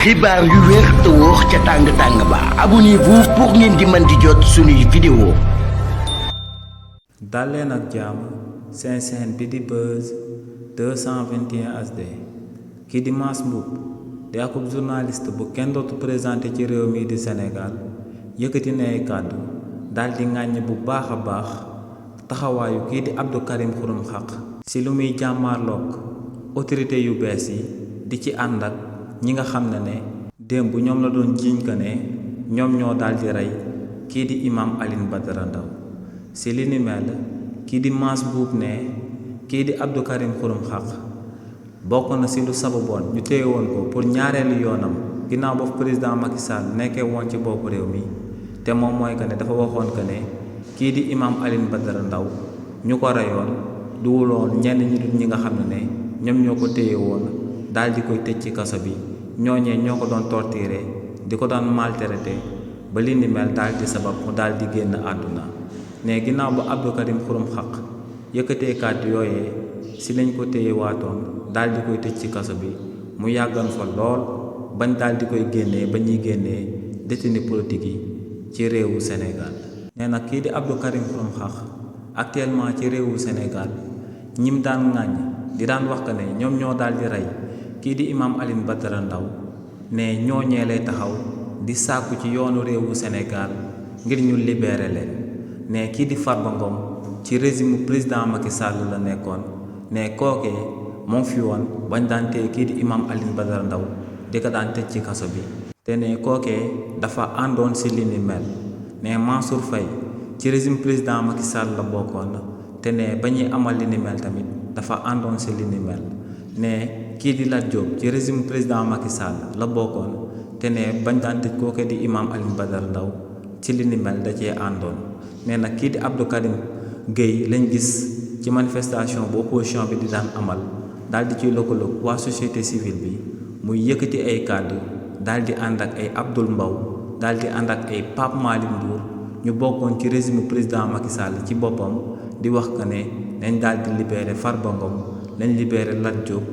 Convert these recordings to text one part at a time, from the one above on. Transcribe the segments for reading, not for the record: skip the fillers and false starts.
xibaar yu wér te wóor ca tàng ba abonnez-vous pour ngeen di mën di jot suñuy vidéo. dal leen ak jàmm seen chaîne bi di Buzz 221 HD kii di Mass Mboup di akub journaliste bu kenn dootu présenté ci réew mi di Sénégal yëkkati na ay kàddu daal di ŋàññ bu baax a baax taxawaayu kii di Abdou Karim Xurum Xaq si lu muy jàmmaarloog autorité yu bees yi di ci ànd ak ñi nga xam ne démb ñoom la doon jiiñ ko ne ñoom ñoo daal di rey kii di imam Alioune Badara Ndao si li ni mel kii di Mass Mboup ne kii di Abdou Karim Xurum Xaq bokk na si lu sababoon ñu téye woon ko pour ñaareelu yoonam ginnaaw ba président Macky Sall nekkee woon ci bopp réew mi te moom mooy que ne dafa waxoon que ne kii di imam Alioune Badara Ndao ñu ko reyoon duwuloon ñenn ñi dut ñi nga xam ne ñoom ñoo ko téye woon daal di koy tëj ci kaso bi ñooñee ñoo ko doon torturé di ko doon maltraité ba li ni mel daal di sabab mu daal di génn àdduna ne ginnaaw ba Abdou Karim Xurum Xaq yëkkatee kàddu yooyee si lañ ko téye waatoon daal di koy tëj ci kaso bi mu yàggan fa lool bañ daal di koy génnee ba ñuy génnee détenu politique yi ci réewu Sénégal. nee na kii di Abdou Karim Xurum Xaq actuellement ci réewu Sénégal ñim daan ŋàññ di daan wax que ne ñoom ñoo daal di rey kii di imam Alioune Badara Ndao ne ñooñee lay taxaw di sàkku ci yoonu réewu Sénégal ngir ñu libéré leen ne kii di Farba Ngom ci régime président Macky Sall la nekkoon ne kookee moom fi woon bañ daan téye kii di imam Alioune Badara Ndao di ko daan tëj ci kaso bi te ne kookee dafa àndoon si li ni mel ne Mansour Faye ci régime président Macky Sall la bokkoon te ne ba ñuy amal li ni mel tamit dafa àndoon si li ni mel ne kii di Lat Diop ci régime président Macky Sall la bokkoon te ne bañ daan tëj kooke di imam Alioune Badara Ndao ci li ni mel da cee àndoon nee na kii di Abdou Karim Gueye lañ gis ci manifestation bu opposition bi di daan amal daal di ciy lëkkaloog waa société civile bi muy yëkkati ay kàddu daal di ànd ak ay Abdoul Mbow daal di ànd ak ay Pape Malick Ndour ñu bokkoon ci régime président Macky Sall ci boppam di wax que ne nañ daal di libéré Farba Ngom nañ libéré Lat Diop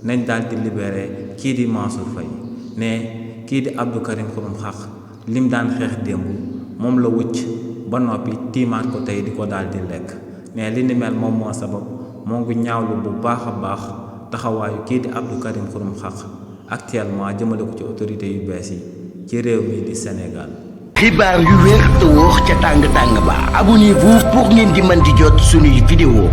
nañ daal di libéré kii di Mansour Faye ne kii di Abdou Karim Xurum Xaq lim daan xeex démb moom la wucc ba noppi tiimaat ko tey di ko daal di lekk ne li ni mel moom moo sabab moo ngi ñaawlu bu baax a baax taxawaayu kii di Abdou Karim Xurum Xaq actuellement jëmale ko ci autorité yu bees yi ci réew mi di Sénégal. xibaar yu wér te wóor ca tàng ba abonnez-vous pour ngeen di mën di jot suñuy vidéo.